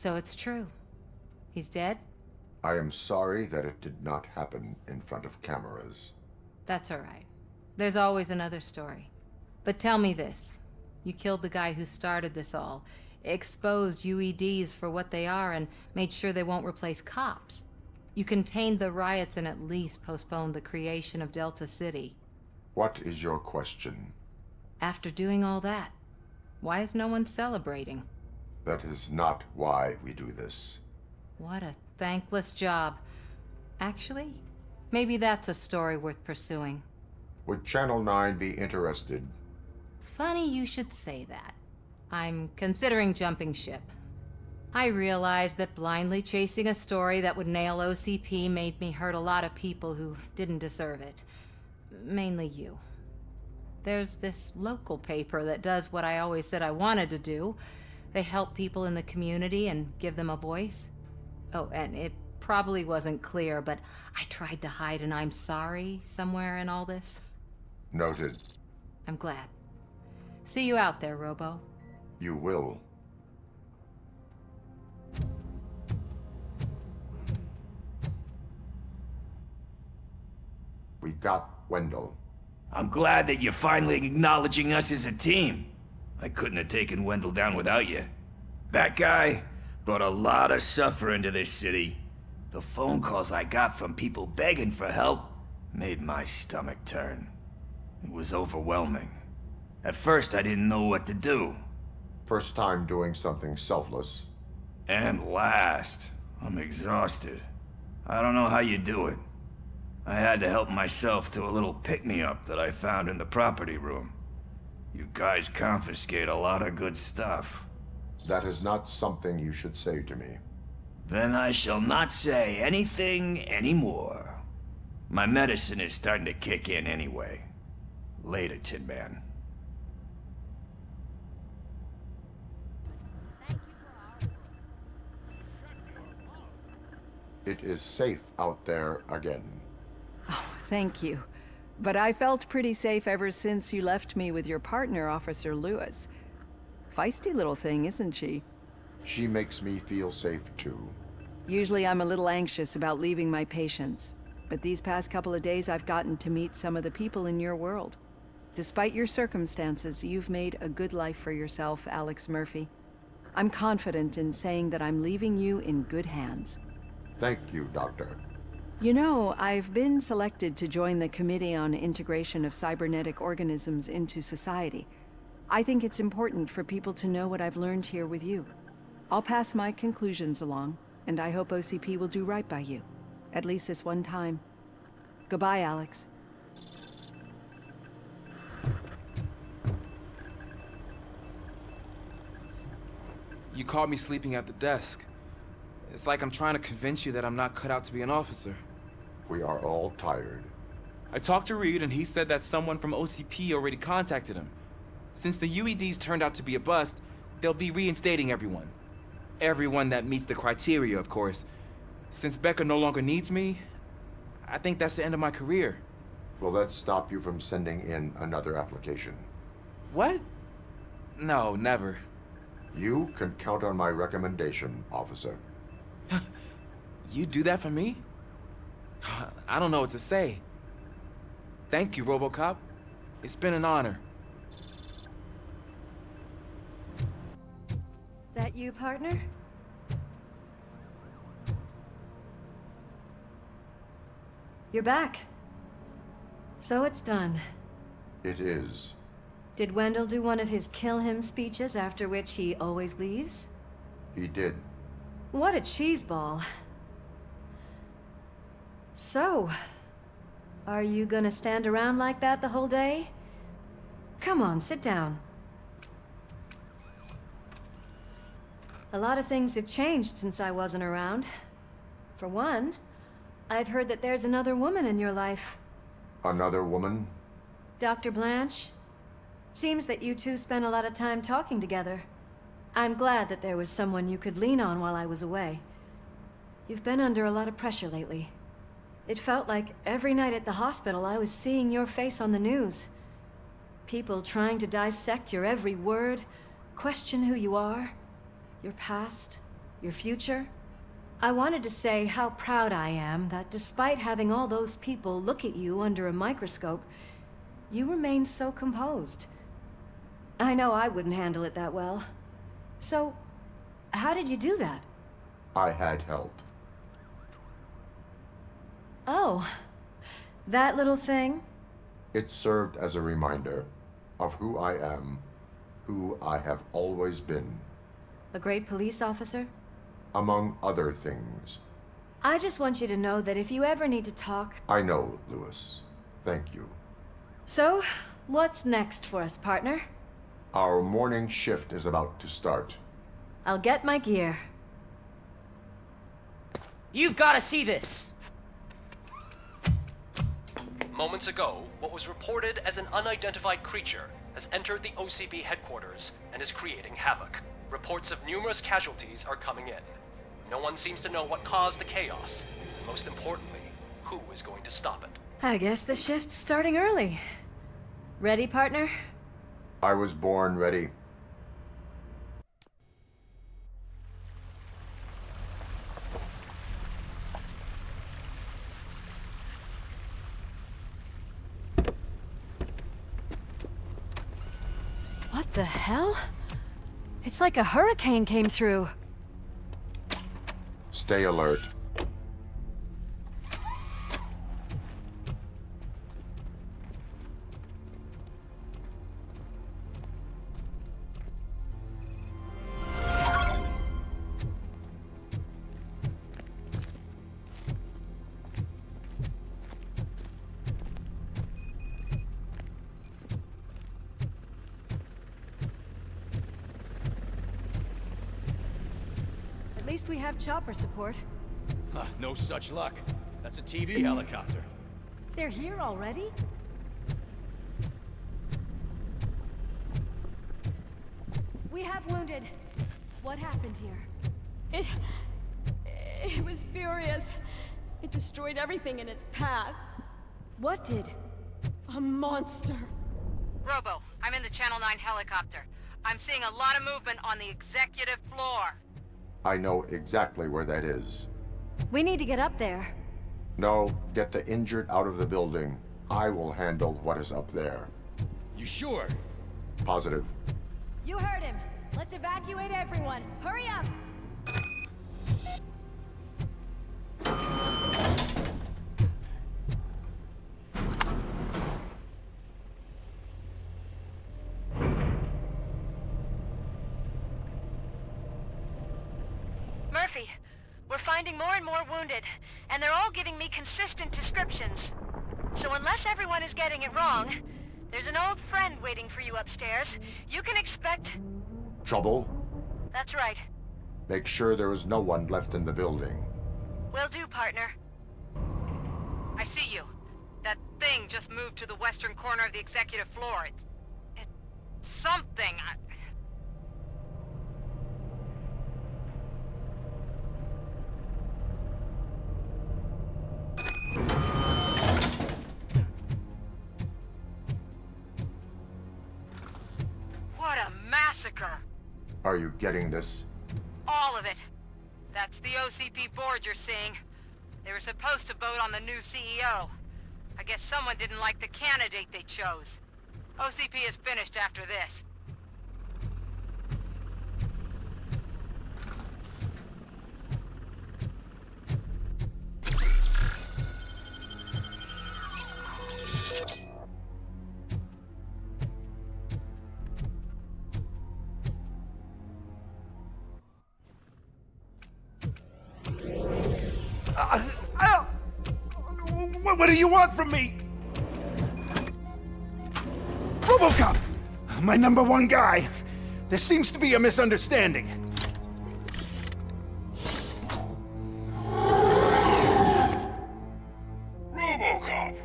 So it's true. He's dead? I am sorry that it did not happen in front of cameras. That's all right. There's always another story. But tell me this. You killed the guy who started this all, exposed UEDs for what they are, and made sure they won't replace cops. You contained the riots and at least postponed the creation of Delta City. What is your question? After doing all that, why is no one celebrating? That is not why we do this. What a thankless job. Actually, maybe that's a story worth pursuing. Would Channel 9 be interested? Funny you should say that. I'm considering jumping ship. I realized that blindly chasing a story that would nail OCP made me hurt a lot of people who didn't deserve it. Mainly you. There's this local paper that does what I always said I wanted to do. They help people in the community and give them a voice. Oh, and it probably wasn't clear, but I tried to hide an I'm sorry somewhere in all this. Noted. I'm glad. See you out there, Robo. You will. We got Wendell. I'm glad that you're finally acknowledging us as a team. I couldn't have taken Wendell down without you. That guy brought a lot of suffering to this city. The phone calls I got from people begging for help made my stomach turn. It was overwhelming. At first, I didn't know what to do. First time doing something selfless. And last, I'm exhausted. I don't know how you do it. I had to help myself to a little pick-me-up that I found in the property room. You guys confiscate a lot of good stuff. That is not something you should say to me. Then I shall not say anything anymore. My medicine is starting to kick in anyway. Later, Tin Man. It is safe out there again. Oh, thank you. But I felt pretty safe ever since you left me with your partner, Officer Lewis. Feisty little thing, isn't she? She makes me feel safe too. Usually I'm a little anxious about leaving my patients, but these past couple of days I've gotten to meet some of the people in your world. Despite your circumstances, you've made a good life for yourself, Alex Murphy. I'm confident in saying that I'm leaving you in good hands. Thank you, Doctor. You know, I've been selected to join the Committee on Integration of Cybernetic Organisms into Society. I think it's important for people to know what I've learned here with you. I'll pass my conclusions along, and I hope OCP will do right by you. At least this one time. Goodbye, Alex. You caught me sleeping at the desk. It's like I'm trying to convince you that I'm not cut out to be an officer. We are all tired. I talked to Reed and he said that someone from OCP already contacted him. Since the UEDs turned out to be a bust, they'll be reinstating everyone. Everyone that meets the criteria, of course. Since Becca no longer needs me, I think that's the end of my career. Will that stop you from sending in another application? What? No, never. You can count on my recommendation, officer. You do that for me? I don't know what to say. Thank you, Robocop. It's been an honor. That you, partner? You're back. So it's done. It is. Did Wendell do one of his kill him speeches after which he always leaves? He did. What a cheeseball. So, are you gonna stand around like that the whole day? Come on, sit down. A lot of things have changed since I wasn't around. For one, I've heard that there's another woman in your life. Another woman? Dr. Blanche? Seems that you two spent a lot of time talking together. I'm glad that there was someone you could lean on while I was away. You've been under a lot of pressure lately. It felt like every night at the hospital I was seeing your face on the news. People trying to dissect your every word, question who you are, your past, your future. I wanted to say how proud I am that despite having all those people look at you under a microscope, you remain so composed. I know I wouldn't handle it that well. So, how did you do that? I had help. Oh, that little thing? It served as a reminder of who I am, who I have always been, A great police officer? among other things. I just want you to know that if you ever need to talk... I know, Lewis. Thank you. So, what's next for us, partner? Our morning shift is about to start. I'll get my gear. You've got to see this! Moments ago, what was reported as an unidentified creature has entered the OCP headquarters and is creating havoc. Reports of numerous casualties are coming in. No one seems to know what caused the chaos. And most importantly, who is going to stop it. I guess the shift's starting early. Ready, partner? I was born ready. What the hell? It's like a hurricane came through. Stay alert. At least we have chopper support. No such luck. That's a TV helicopter. They're here already? We have wounded. What happened here? It was furious. It destroyed everything in its path. What did? A monster. Robo, I'm in the Channel 9 helicopter. I'm seeing a lot of movement on the executive floor. I know exactly where that is. We need to get up there. No, get the injured out of the building. I will handle what is up there. You sure? Positive. You heard him. Let's evacuate everyone. Hurry up! Murphy, we're finding more and more wounded, and they're all giving me consistent descriptions. So unless everyone is getting it wrong, there's an old friend waiting for you upstairs. You can expect... Trouble? That's right. Make sure there is no one left in the building. Will do, partner. I see you. That thing just moved to the western corner of the executive floor. It's something. What a massacre! Are you getting this? All of it. That's the OCP board you're seeing. They were supposed to vote on the new CEO. I guess someone didn't like the candidate they chose. OCP is finished after this. What do you want from me? Robocop! My #1 guy. There seems to be a misunderstanding. Robocop,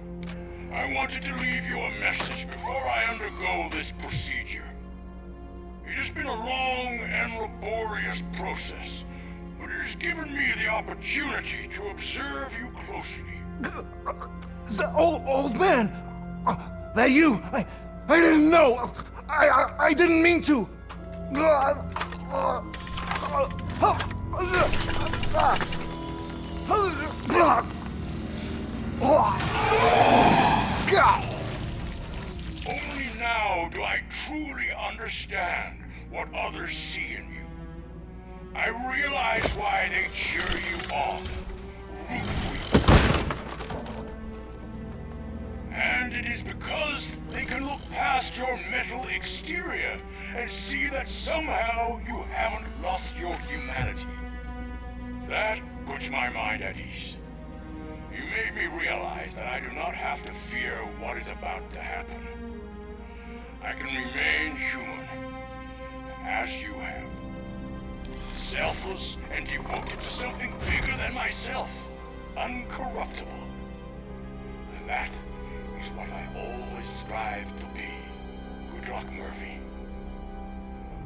I wanted to leave you a message before I undergo this procedure. It has been a long and laborious process, but it has given me the opportunity to observe you closely. The old man! That you? I didn't know! I didn't mean to! Only now do I truly understand what others see in you. I realize why they cheer you on, root for you. And it is because they can look past your metal exterior and see that somehow you haven't lost your humanity. That puts my mind at ease. You made me realize that I do not have to fear what is about to happen. I can remain human, as you have. Selfless and devoted to something bigger than myself. Uncorruptible. And that is what I always strive to be. Good luck, Murphy.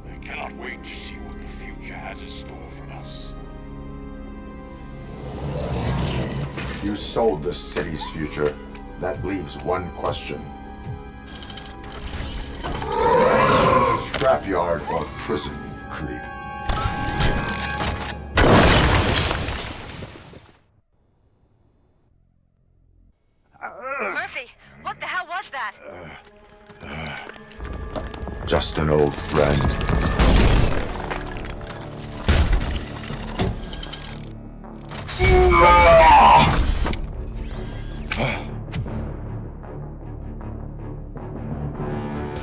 I cannot wait to see what the future has in store for us. You sold the city's future. That leaves one question. Scrapyard or prison, creep? Murphy, what the hell was that? Just an old friend.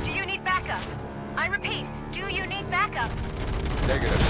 Do you need backup? I repeat, do you need backup? Negative.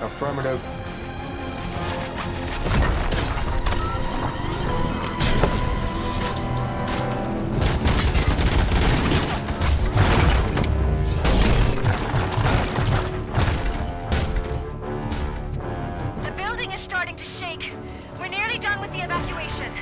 Affirmative. The building is starting to shake. We're nearly done with the evacuation.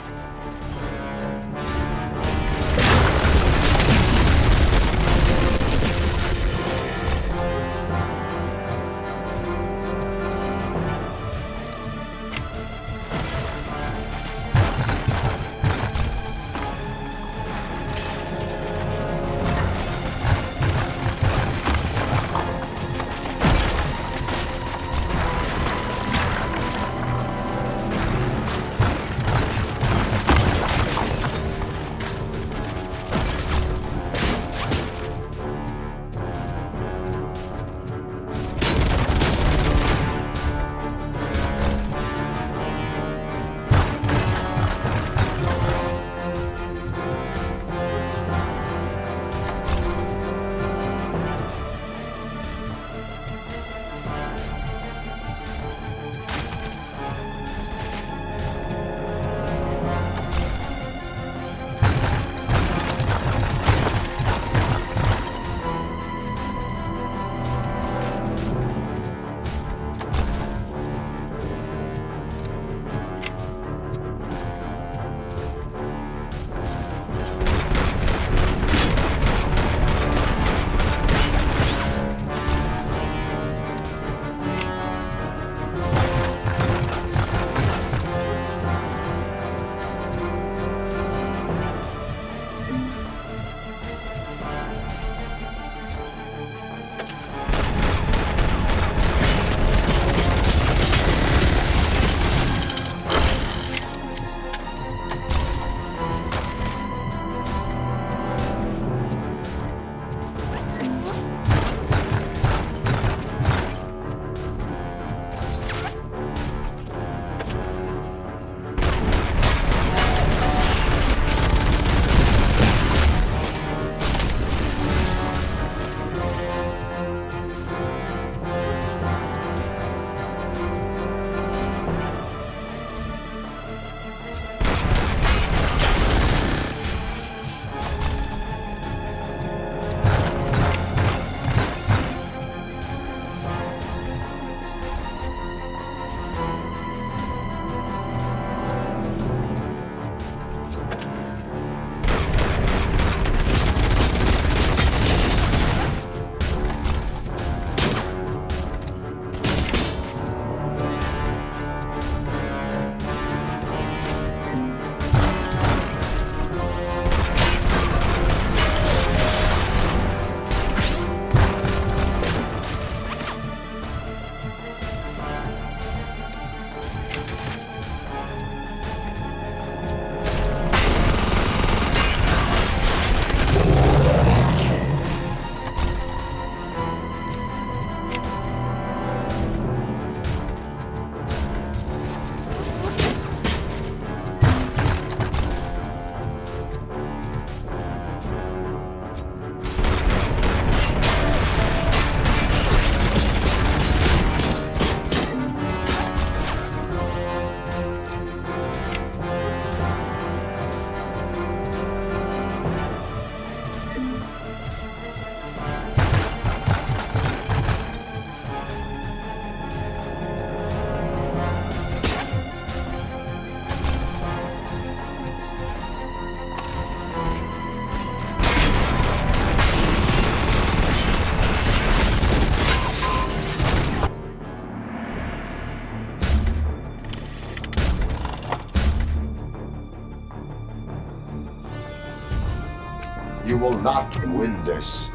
You will not win this.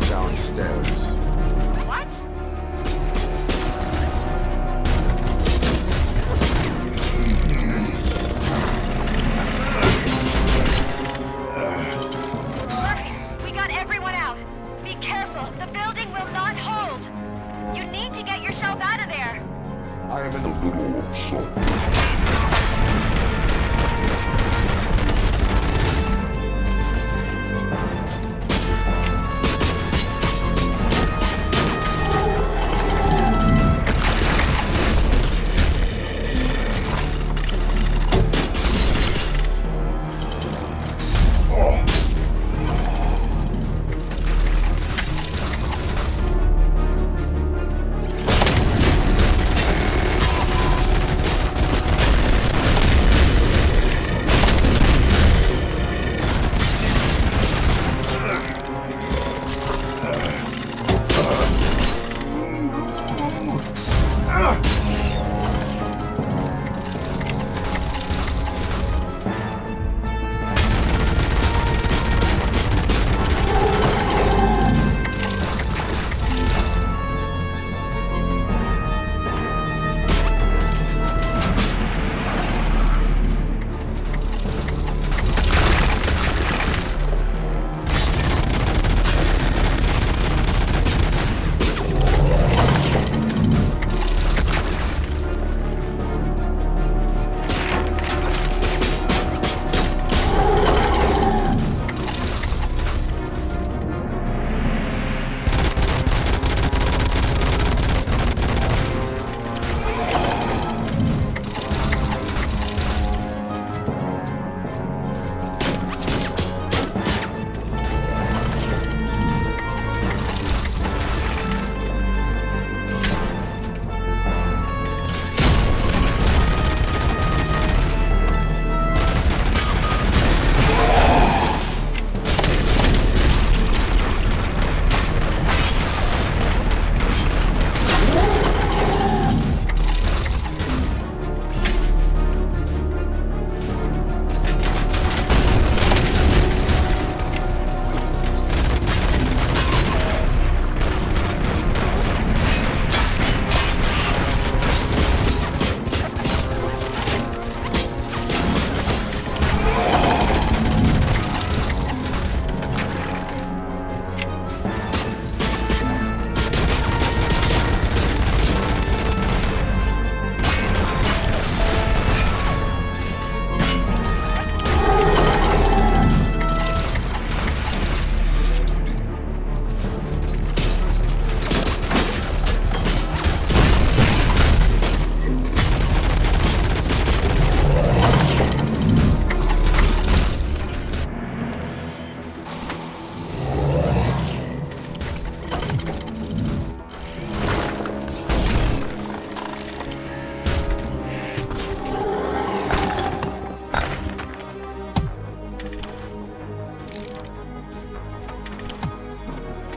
Downstairs. What? Murphy, we got everyone out. Be careful. The building will not hold. You need to get yourself out of there. I am in the middle of something.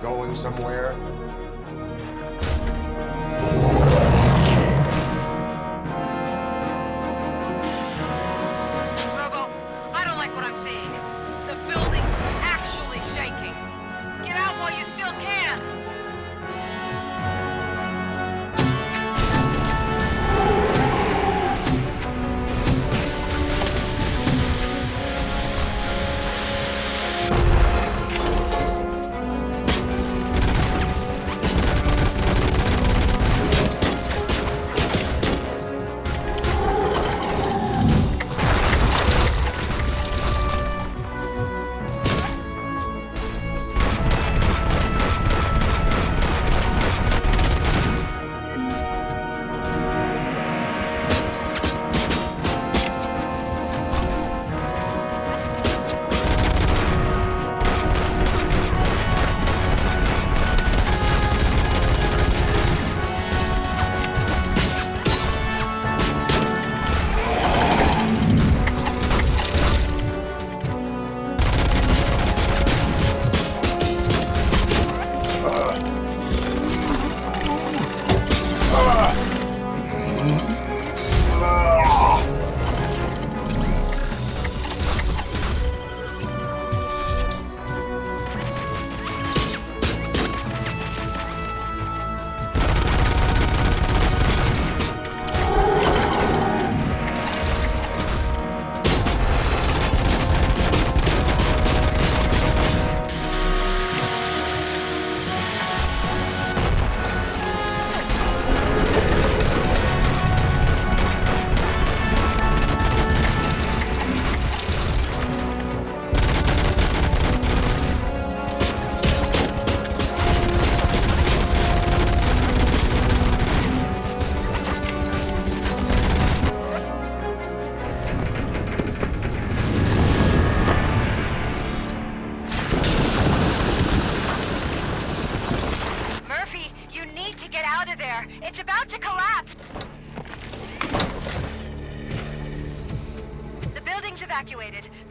Going somewhere? Robo, I don't like what I'm seeing. The building's actually shaking. Get out while you still can.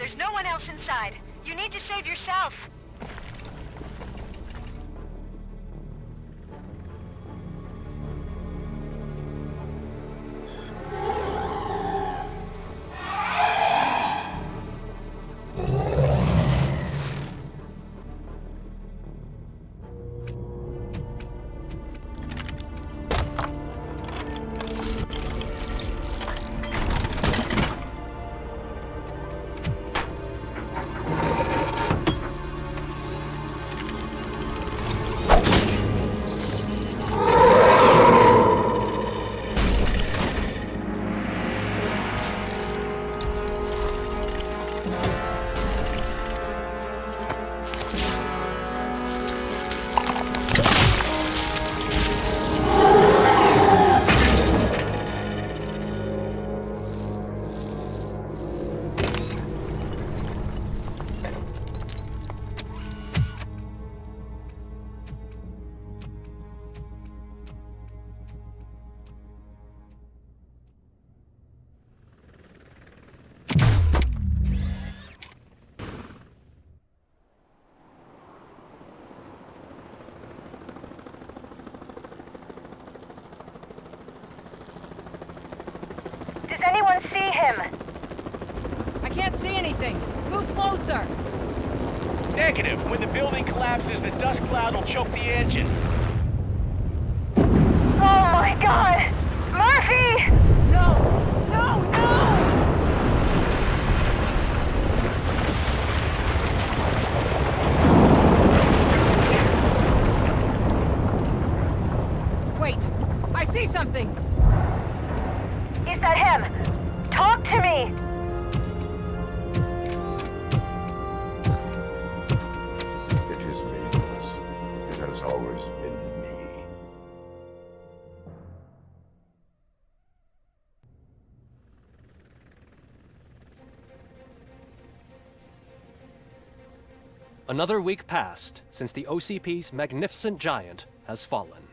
There's no one else inside. You need to save yourself. Does anyone see him? I can't see anything. Move closer. Negative. When the building collapses, the dust cloud will choke the engine. Oh my god! Murphy! No! No! No! Wait! I see something! Is that him? Talk to me! It is me, Lewis. It has always been me. Another week passed since the OCP's magnificent giant has fallen.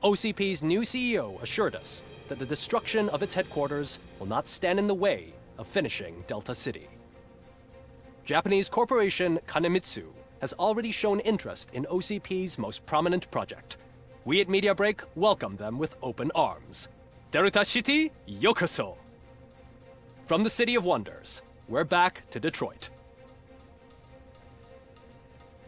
OCP's new CEO assured us that the destruction of its headquarters will not stand in the way of finishing Delta City. Japanese corporation Kanemitsu has already shown interest in OCP's most prominent project. We at Media Break welcome them with open arms. Delta City, yokoso! From the City of Wonders, we're back to Detroit.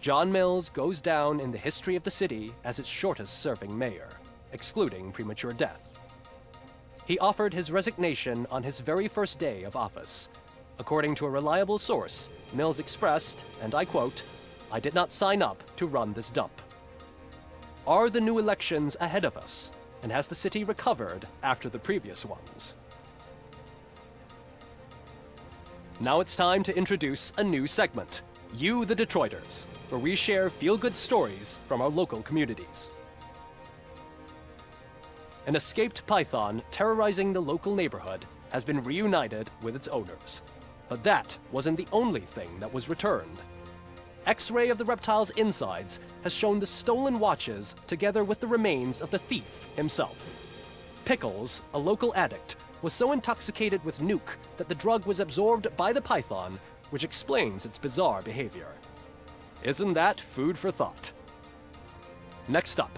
John Mills goes down in the history of the city as its shortest-serving mayor, excluding premature death. He offered his resignation on his very first day of office. According to a reliable source, Mills expressed, and I quote, "I did not sign up to run this dump." Are the new elections ahead of us, and has the city recovered after the previous ones? Now it's time to introduce a new segment, You the Detroiters, where we share feel-good stories from our local communities. An escaped python terrorizing the local neighborhood has been reunited with its owners. But that wasn't the only thing that was returned. X-ray of the reptile's insides has shown the stolen watches together with the remains of the thief himself. Pickles, a local addict, was so intoxicated with nuke that the drug was absorbed by the python, which explains its bizarre behavior. Isn't that food for thought? Next up,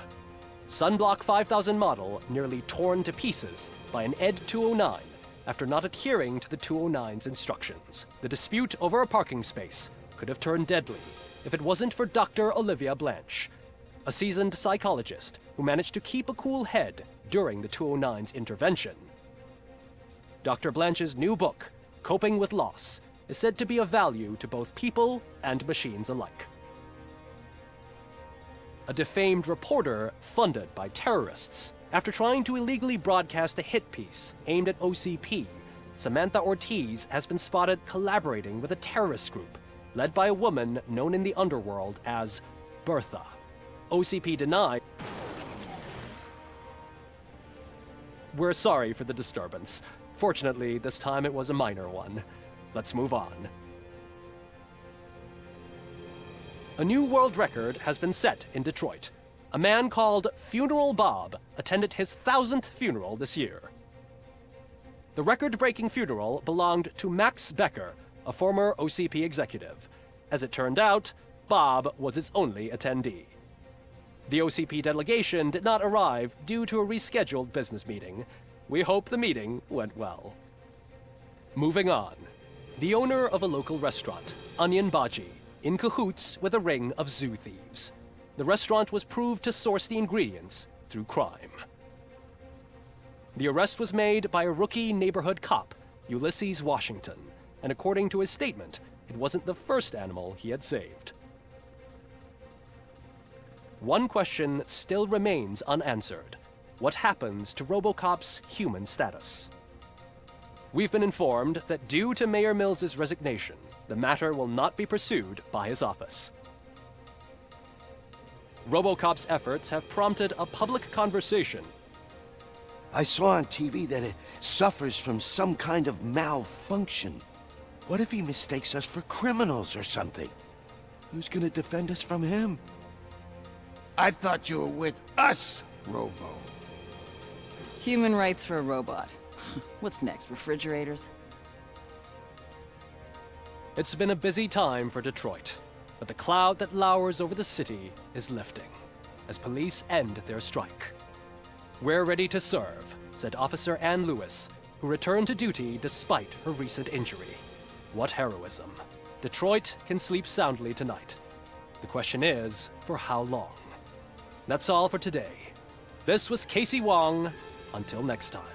Sunblock 5000 model nearly torn to pieces by an ED 209 after not adhering to the 209's instructions. The dispute over a parking space could have turned deadly if it wasn't for Dr. Olivia Blanche, a seasoned psychologist who managed to keep a cool head during the 209's intervention. Dr. Blanche's new book, Coping with Loss, is said to be of value to both people and machines alike. A defamed reporter funded by terrorists. After trying to illegally broadcast a hit piece aimed at OCP, Samantha Ortiz has been spotted collaborating with a terrorist group led by a woman known in the underworld as Bertha. OCP denied. We're sorry for the disturbance. Fortunately, this time it was a minor one. Let's move on. A new world record has been set in Detroit. A man called Funeral Bob attended his 1000th funeral this year. The record-breaking funeral belonged to Max Becker, a former OCP executive. As it turned out, Bob was its only attendee. The OCP delegation did not arrive due to a rescheduled business meeting. We hope the meeting went well. Moving on. The owner of a local restaurant, Onion Baji, in cahoots with a ring of zoo thieves. The restaurant was proved to source the ingredients through crime. The arrest was made by a rookie neighborhood cop, Ulysses Washington, and according to his statement, it wasn't the first animal he had saved. One question still remains unanswered. What happens to Robocop's human status? We've been informed that due to Mayor Mills's resignation, the matter will not be pursued by his office. Robocop's efforts have prompted a public conversation. I saw on TV that it suffers from some kind of malfunction. What if he mistakes us for criminals or something? Who's gonna defend us from him? I thought you were with us, Robo. Human rights for a robot. What's next, refrigerators? It's been a busy time for Detroit, but the cloud that lowers over the city is lifting as police end their strike. "We're ready to serve," said Officer Ann Lewis, who returned to duty despite her recent injury. What heroism. Detroit can sleep soundly tonight. The question is, for how long? That's all for today. This was Casey Wong. Until next time.